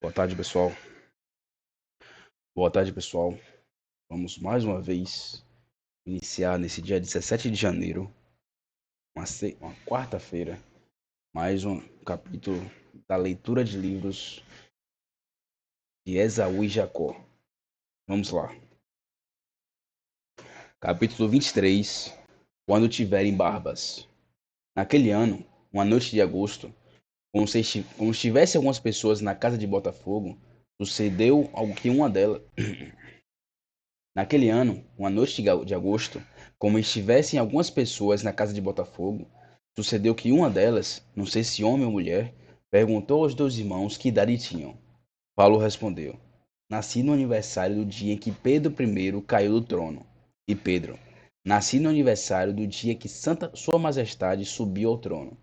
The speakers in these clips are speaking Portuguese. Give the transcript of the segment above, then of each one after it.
Boa tarde, pessoal. Boa tarde, pessoal. Vamos mais uma vez iniciar nesse dia 17 de janeiro, uma quarta-feira, mais um capítulo da leitura de livros de Esaú e Jacó. Vamos lá. Capítulo 23. Quando tiverem barbas. Naquele ano, uma noite de agosto, como estivesse algumas pessoas na casa de Botafogo, sucedeu algo que uma delas. Naquele ano, uma noite de agosto, como estivessem algumas pessoas na casa de Botafogo, sucedeu que uma delas, não sei se homem ou mulher, perguntou aos dois irmãos que idade tinham. Paulo respondeu: Nasci no aniversário do dia em que Pedro I caiu do trono. E Pedro: Nasci no aniversário do dia que Sua Majestade subiu ao trono.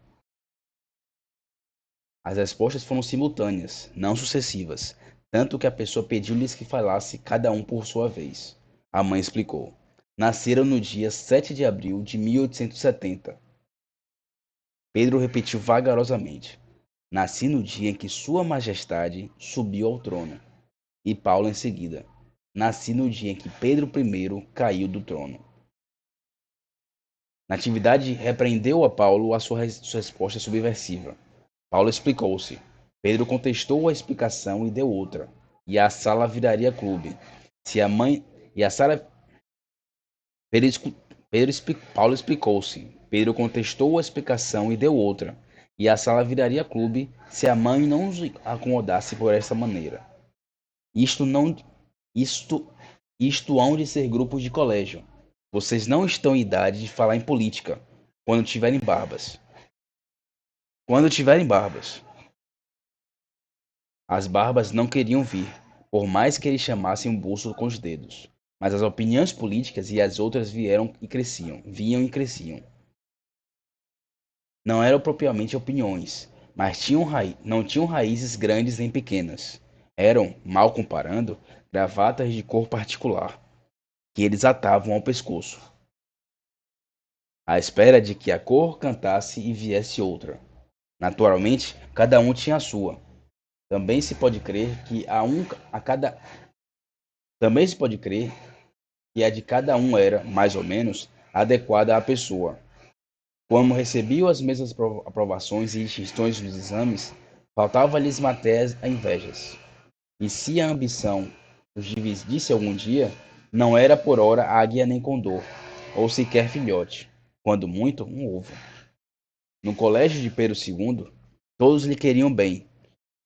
As respostas foram simultâneas, não sucessivas, tanto que a pessoa pediu-lhes que falasse cada um por sua vez. A mãe explicou. Nasceram no dia 7 de abril de 1870. Pedro repetiu vagarosamente. Nasci no dia em que Sua Majestade subiu ao trono. E Paulo em seguida. Nasci no dia em que Pedro I caiu do trono. Natividade repreendeu a Paulo a sua resposta subversiva. Paulo explicou-se. Pedro contestou a explicação e deu outra. E a sala viraria clube. Se a mãe. E a sala. Pedro, Paulo explicou-se. Pedro contestou a explicação e deu outra. E a sala viraria clube se a mãe não os acomodasse por essa maneira. Isto não. Isto. Isto hão de ser grupos de colégio. Vocês não estão em idade de falar em política. Quando tiverem barbas. Quando tiverem barbas. As barbas não queriam vir, por mais que eles chamassem o bolso com os dedos. Mas as opiniões políticas e as outras vinham e cresciam. Não eram propriamente opiniões, mas não tinham raízes grandes nem pequenas. Eram, mal comparando, gravatas de cor particular, que eles atavam ao pescoço, à espera de que a cor cantasse e viesse outra. Naturalmente, cada um tinha a sua. Também se pode crer que a cada Também se pode crer que a de cada um era, mais ou menos, adequada à pessoa. Como recebiam as mesmas aprovações e distinções nos exames, faltava-lhes matérias a invejas. E se a ambição os dividisse algum dia, não era por hora águia nem condor, ou sequer filhote, quando muito, um ovo. No colégio de Pedro II, todos lhe queriam bem,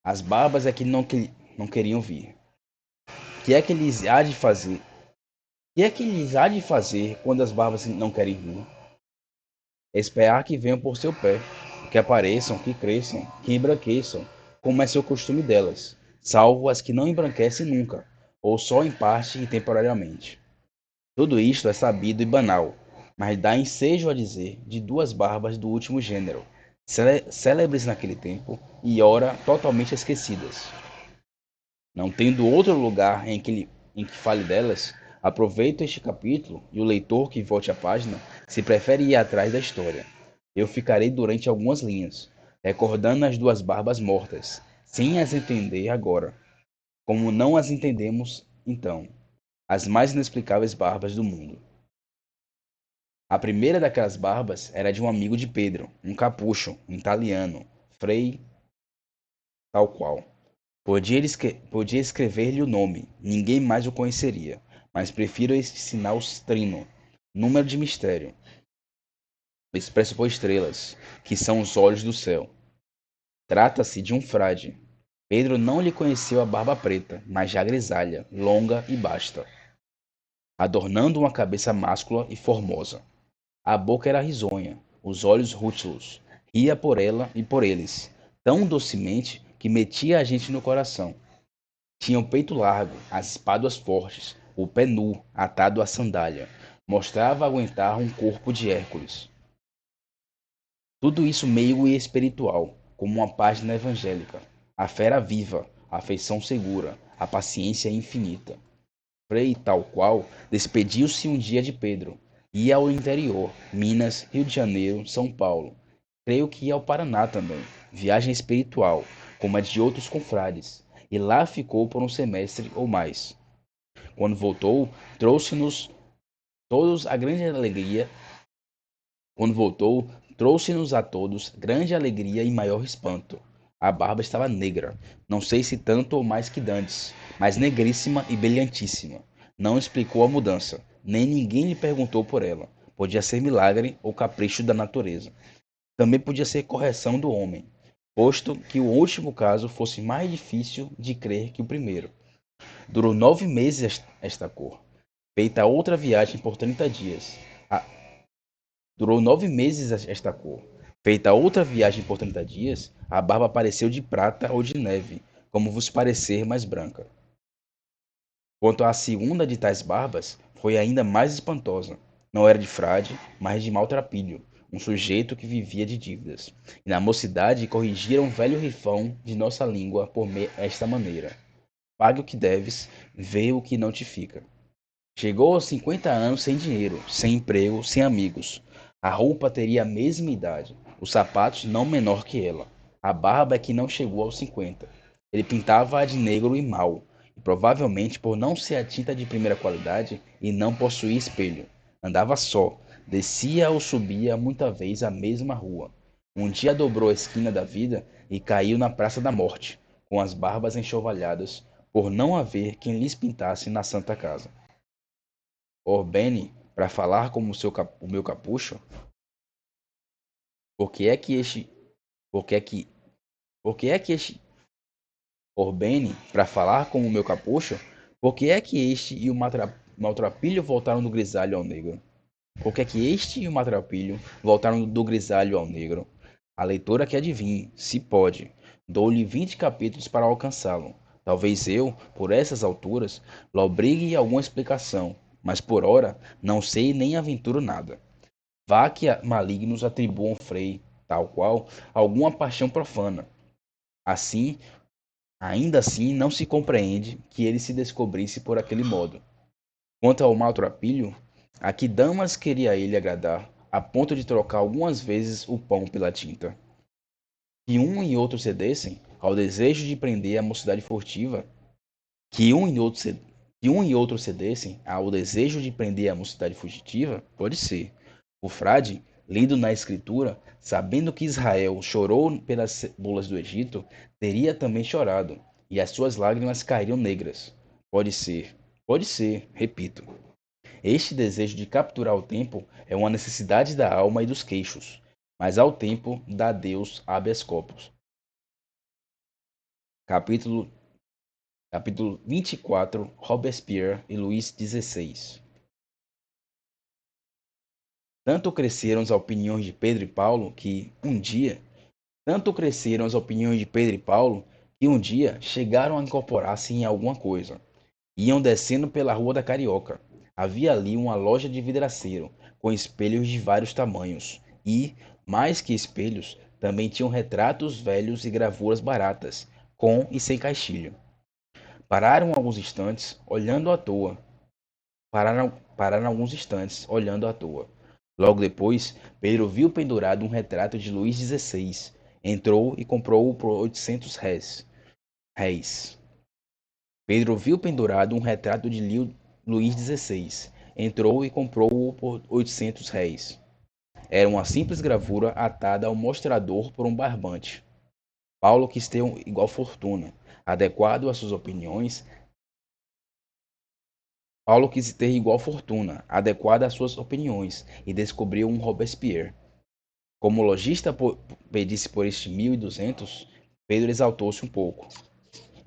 as barbas é que não queriam vir. Que é que lhes há de fazer? Que é que lhes há de fazer quando as barbas não querem vir? Esperar que venham por seu pé, que apareçam, que cresçam, que embranqueçam, como é seu costume delas, salvo as que não embranquecem nunca, ou só em parte e temporariamente. Tudo isto é sabido e banal, mas dá ensejo a dizer de duas barbas do último gênero, célebres naquele tempo e ora totalmente esquecidas. Não tendo outro lugar em que fale delas, aproveito este capítulo e o leitor que volte a página, se prefere ir atrás da história. Eu ficarei durante algumas linhas, recordando as duas barbas mortas, sem as entender agora, como não as entendemos então, as mais inexplicáveis barbas do mundo. A primeira daquelas barbas era de um amigo de Pedro, um capucho, um italiano, Frei tal qual. Podia escrever-lhe o nome, ninguém mais o conheceria, mas prefiro este sinal trino, número de mistério, expresso por estrelas, que são os olhos do céu. Trata-se de um frade. Pedro não lhe conheceu a barba preta, mas já grisalha, longa e basta, adornando uma cabeça máscula e formosa. A boca era risonha, os olhos rútilos, ria por ela e por eles, tão docemente que metia a gente no coração. Tinha o peito largo, as espáduas fortes, o pé nu, atado à sandália. Mostrava aguentar um corpo de Hércules. Tudo isso meio e espiritual, como uma página evangélica. A fera viva, a afeição segura, a paciência infinita. Frei, tal qual, despediu-se um dia de Pedro. Ia ao interior, Minas, Rio de Janeiro, São Paulo. Creio que ia ao Paraná também. Viagem espiritual, como a de outros confrades, e lá ficou por um semestre ou mais. Quando voltou, trouxe-nos todos a grande alegria. Quando voltou, trouxe-nos a todos grande alegria e maior espanto. A barba estava negra, não sei se tanto ou mais que dantes, mas negríssima e brilhantíssima. Não explicou a mudança, nem ninguém lhe perguntou por ela. Podia ser milagre ou capricho da natureza. Também podia ser correção do homem, posto que o último caso fosse mais difícil de crer que o primeiro. Durou 9 meses esta cor, feita outra viagem por 30 dias. A- Durou 9 meses esta cor. Feita outra viagem por 30 dias, a barba apareceu de prata ou de neve, como vos parecer mais branca. Quanto à segunda de tais barbas, foi ainda mais espantosa. Não era de frade, mas de maltrapilho, um sujeito que vivia de dívidas. E na mocidade corrigira um velho rifão de nossa língua por esta maneira: pague o que deves, vê o que não te fica. Chegou aos 50 anos sem dinheiro, sem emprego, sem amigos. A roupa teria a mesma idade, os sapatos não menor que ela. A barba é que não chegou aos 50. Ele pintava-a de negro e mau, e provavelmente por não ser a tinta de primeira qualidade e não possuir espelho. Andava só, descia ou subia muita vez a mesma rua. Um dia dobrou a esquina da vida e caiu na Praça da Morte, com as barbas enxovalhadas, por não haver quem lhes pintasse na Santa Casa. Ordene para falar como o meu capucho? Por que é que este, por que é que, por que é que este Ordene para falar como o meu capucho? Por que é que este e o maltrapilho voltaram do grisalho ao negro? Por que é que este e o maltrapilho voltaram do grisalho ao negro? A leitora que adivinhe, se pode. Dou-lhe 20 capítulos para alcançá-lo. Talvez eu, por essas alturas, lobrigue alguma explicação, mas por ora não sei nem aventuro nada. Vá que malignos atribuam Frei, tal qual, alguma paixão profana. Assim, ainda assim, não se compreende que ele se descobrisse por aquele modo. Quanto ao maltrapilho, a que damas queria ele agradar, a ponto de trocar algumas vezes o pão pela tinta. Que um e outro cedessem ao desejo de prender a mocidade furtiva, que um e outro, que um e outro cedessem ao desejo de prender a mocidade fugitiva, pode ser. O frade, lido na escritura, sabendo que Israel chorou pelas cebolas do Egito, teria também chorado, e as suas lágrimas cairiam negras. Pode ser, repito. Este desejo de capturar o tempo é uma necessidade da alma e dos queixos, mas ao tempo dá Deus habeas corpus. Capítulo Capítulo 24, Robespierre e Luís XVI. Tanto cresceram as opiniões de Pedro e Paulo que, um dia, tanto cresceram as opiniões de Pedro e Paulo que um dia chegaram a incorporar-se em alguma coisa. Iam descendo pela Rua da Carioca. Havia ali uma loja de vidraceiro, com espelhos de vários tamanhos, e, mais que espelhos, também tinham retratos velhos e gravuras baratas, com e sem caixilho. Pararam alguns instantes, olhando à toa. Pararam alguns instantes, olhando à toa. Logo depois, Pedro viu pendurado um retrato de Luís XVI. Entrou e comprou-o por 800 réis. Pedro viu pendurado um retrato de Luís XVI. Entrou e comprou-o por 800 réis. Era uma simples gravura atada ao mostrador por um barbante. Paulo quis ter igual fortuna, adequado às suas opiniões. Paulo quis ter igual fortuna, adequada às suas opiniões, e descobriu um Robespierre. Como o lojista pedisse por este 1.200, Pedro exaltou-se um pouco.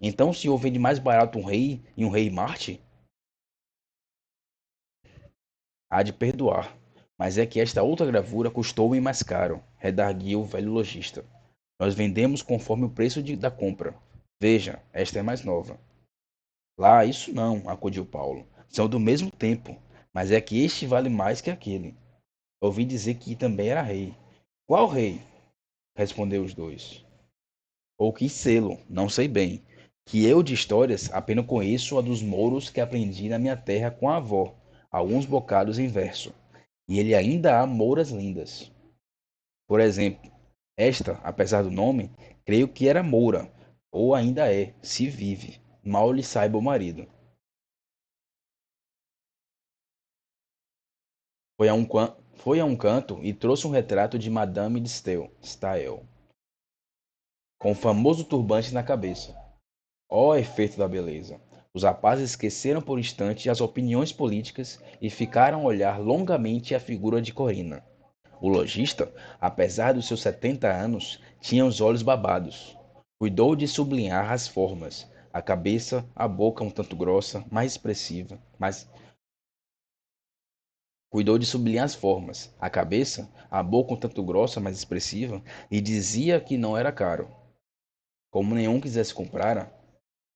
Então o senhor vende mais barato um rei e um rei Marte? Há de perdoar, mas é que esta outra gravura custou-me mais caro, redarguiu o velho lojista. Nós vendemos conforme o preço da compra. Veja, esta é mais nova. Lá, isso não, acudiu Paulo. São do mesmo tempo, mas é que este vale mais que aquele. Ouvi dizer que também era rei. Qual rei? Respondeu os dois. Ou que selo, não sei bem. Que eu de histórias apenas conheço a dos mouros que aprendi na minha terra com a avó, alguns bocados em verso. E ele ainda há mouras lindas. Por exemplo, esta, apesar do nome, creio que era moura, ou ainda é, se vive, mal lhe saiba o marido. Foi a um canto e trouxe um retrato de Madame de Stael, com o famoso turbante na cabeça. Ó efeito da beleza! Os rapazes esqueceram por instante as opiniões políticas e ficaram a olhar longamente a figura de Corina. O lojista, apesar dos seus 70 anos, tinha os olhos babados. Cuidou de sublinhar as formas, a cabeça, a boca um tanto grossa, mais expressiva, mas cuidou de sublinhar as formas, a cabeça, a boca um tanto grossa, mais expressiva, e dizia que não era caro. Como nenhum quisesse comprá-la,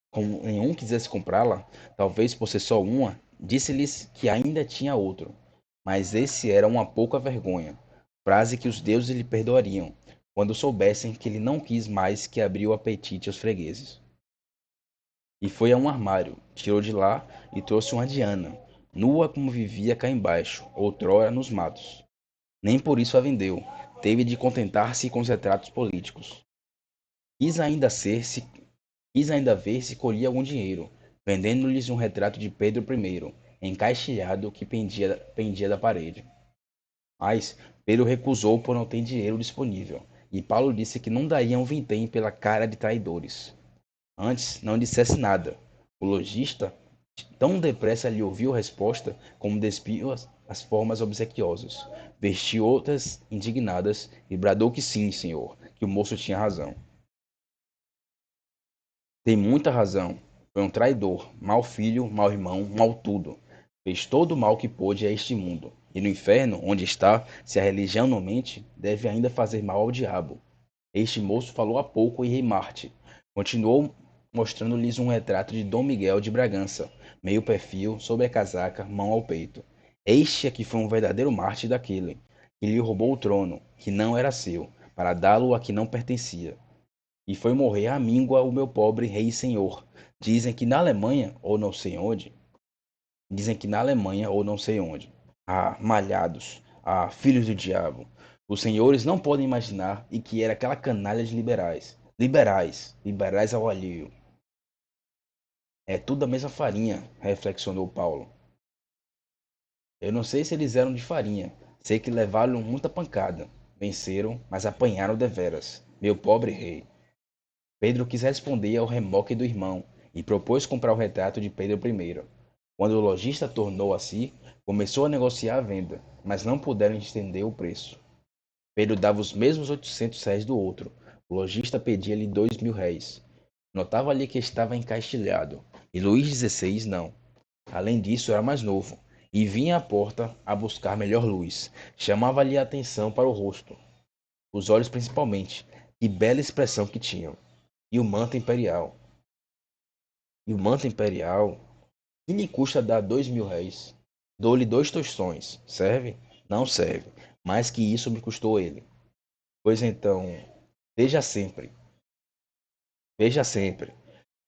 Como nenhum quisesse comprá-la, talvez por ser só uma, disse-lhes que ainda tinha outro. Mas esse era uma pouca vergonha, frase que os deuses lhe perdoariam, quando soubessem que ele não quis mais que abrir o apetite aos fregueses. E foi a um armário, tirou de lá e trouxe uma Diana, nua como vivia cá embaixo, outrora nos matos. Nem por isso a vendeu, teve de contentar-se com os retratos políticos. Quis ainda ser se Quis ainda ver se colhia algum dinheiro, vendendo-lhes um retrato de Pedro I, encaixilhado que pendia da parede. Mas Pedro recusou por não ter dinheiro disponível, e Paulo disse que não daria um vintém pela cara de traidores. Antes, não dissesse nada. O lojista tão depressa lhe ouviu a resposta como despiu as formas obsequiosas. Vestiu outras indignadas e bradou que sim, senhor, que o moço tinha razão. Tem muita razão. Foi um traidor, mau filho, mau irmão, mau tudo. Fez todo o mal que pôde a este mundo. E no inferno, onde está, se a religião não mente, deve ainda fazer mal ao diabo. Este moço falou há pouco em Rei Marte. Continuou mostrando-lhes um retrato de Dom Miguel de Bragança, meio perfil, sob a casaca, mão ao peito. Este aqui foi um verdadeiro Marte daquele, que lhe roubou o trono, que não era seu, para dá-lo a que não pertencia. E foi morrer à míngua o meu pobre rei e senhor. Dizem que na Alemanha, ou não sei onde, dizem que na Alemanha, ou não sei onde. Ah, malhados, ah, filhos do diabo. Os senhores não podem imaginar e que era aquela canalha de liberais. Liberais, liberais ao alheio. É tudo a mesma farinha, reflexionou Paulo. Eu não sei se eles eram de farinha. Sei que levaram muita pancada. Venceram, mas apanharam deveras. Meu pobre rei. Pedro quis responder ao remoque do irmão e propôs comprar o retrato de Pedro I. Quando o lojista tornou a si, começou a negociar a venda, mas não puderam estender o preço. Pedro dava os mesmos 800 réis do outro. O lojista pedia-lhe 2.000 réis. Notava-lhe que estava encaixilhado, e Luís XVI não. Além disso, era mais novo, e vinha à porta a buscar melhor luz. Chamava-lhe a atenção para o rosto, os olhos principalmente, que bela expressão que tinham. E o manto imperial. E o manto imperial, que lhe custa dar 2.000 réis? Dou-lhe 2 tostões. Serve? Não serve. Mais que isso me custou ele. Pois então, veja sempre, veja sempre.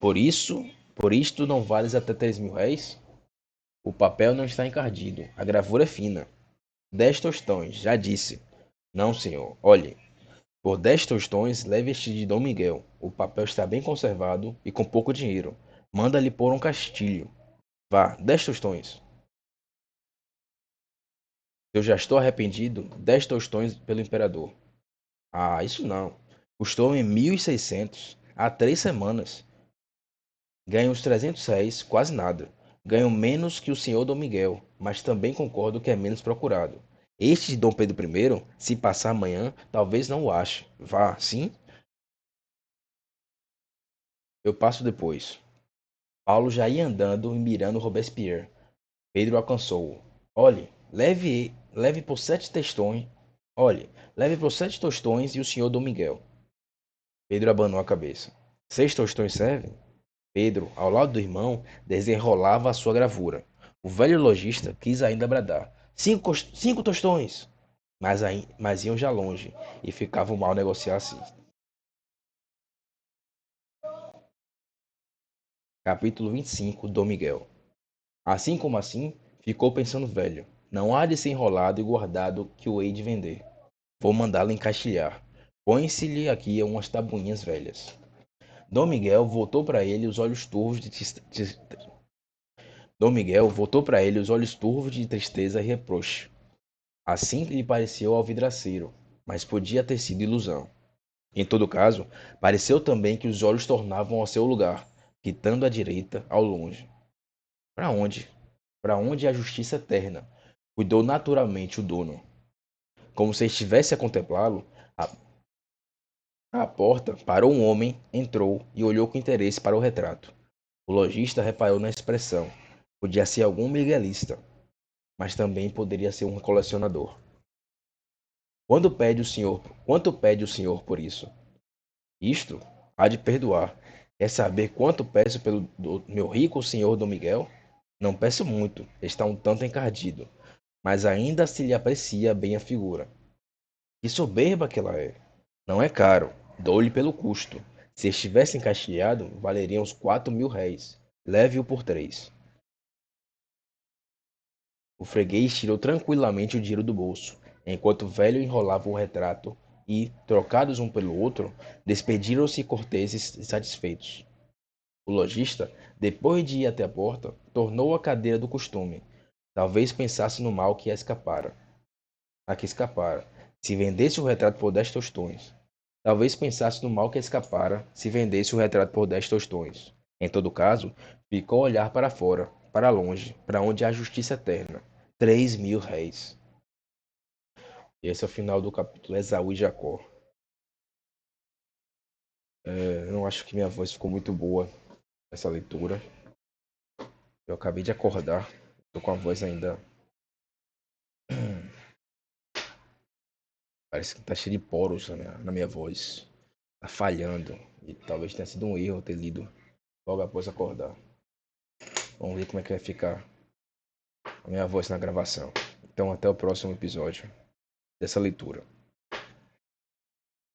Por isso, por isto não vales até 3.000 réis? O papel não está encardido, a gravura é fina. 10 tostões, já disse. Não, senhor, olhe. Por 10 tostões, leve este de Dom Miguel. O papel está bem conservado e com pouco dinheiro. Manda-lhe pôr um castilho. Vá, 10 tostões. Eu já estou arrependido, 10 tostões pelo imperador. Ah, isso não. Custou-me 1.600 há 3 semanas. Ganho uns 300 réis, quase nada. Ganho menos que o senhor Dom Miguel, mas também concordo que é menos procurado. Este de Dom Pedro I, se passar amanhã, talvez não o ache. Vá, sim? Eu passo depois. Paulo já ia andando e mirando Robespierre. Pedro alcançou-o. Olhe, leve por 7 tostões. Olhe, leve por 7 tostões e o senhor Dom Miguel. Pedro abanou a cabeça. 6 tostões servem? Pedro, ao lado do irmão, desenrolava a sua gravura. O velho lojista quis ainda bradar. 5 tostões! Mas iam já longe, e ficava mal negociar assim. Capítulo 25. Dom Miguel. Assim como assim, ficou pensando velho. Não há de ser enrolado e guardado que o hei de vender. Vou mandá-lo encaixilhar. Põe-se-lhe aqui umas tabuinhas velhas. Dom Miguel voltou para ele os olhos turvos Dom Miguel voltou para ele os olhos turvos de tristeza e reproche. Assim lhe pareceu ao vidraceiro, mas podia ter sido ilusão. Em todo caso, pareceu também que os olhos tornavam ao seu lugar, fitando à direita, ao longe. Para onde? Para onde a justiça eterna? Cuidou naturalmente o dono. Como se estivesse a contemplá-lo, à porta parou um homem, entrou e olhou com interesse para o retrato. O lojista reparou na expressão. Podia ser algum miguelista, mas também poderia ser um colecionador. Quanto pede o senhor por isso? Isto há de perdoar. Quer saber quanto peço pelo meu rico senhor Dom Miguel? Não peço muito, está um tanto encardido, mas ainda se lhe aprecia bem a figura. Que soberba que ela é! Não é caro, dou-lhe pelo custo. Se estivesse encaixilhado, valeria uns 4.000 réis. Leve-o por 3. O freguês tirou tranquilamente o dinheiro do bolso, enquanto o velho enrolava o retrato e, trocados um pelo outro, despediram-se corteses e satisfeitos. O lojista, depois de ir até a porta, tornou à cadeira do costume. Talvez pensasse no mal que a que escapara, se vendesse o retrato por 10 tostões. Talvez pensasse no mal que escapara, se vendesse o retrato por 10 tostões. Em todo caso, ficou a olhar para fora, para longe, para onde há justiça eterna. 3.000 réis. E esse é o final do capítulo Esaú e Jacó. Eu não acho que minha voz ficou muito boa nessa leitura. Eu acabei de acordar, tô com a voz ainda. Parece que tá cheio de poros na minha voz. Tá falhando. E talvez tenha sido um erro ter lido logo após acordar. Vamos ver como é que vai ficar a minha voz na gravação. Então, até o próximo episódio dessa leitura.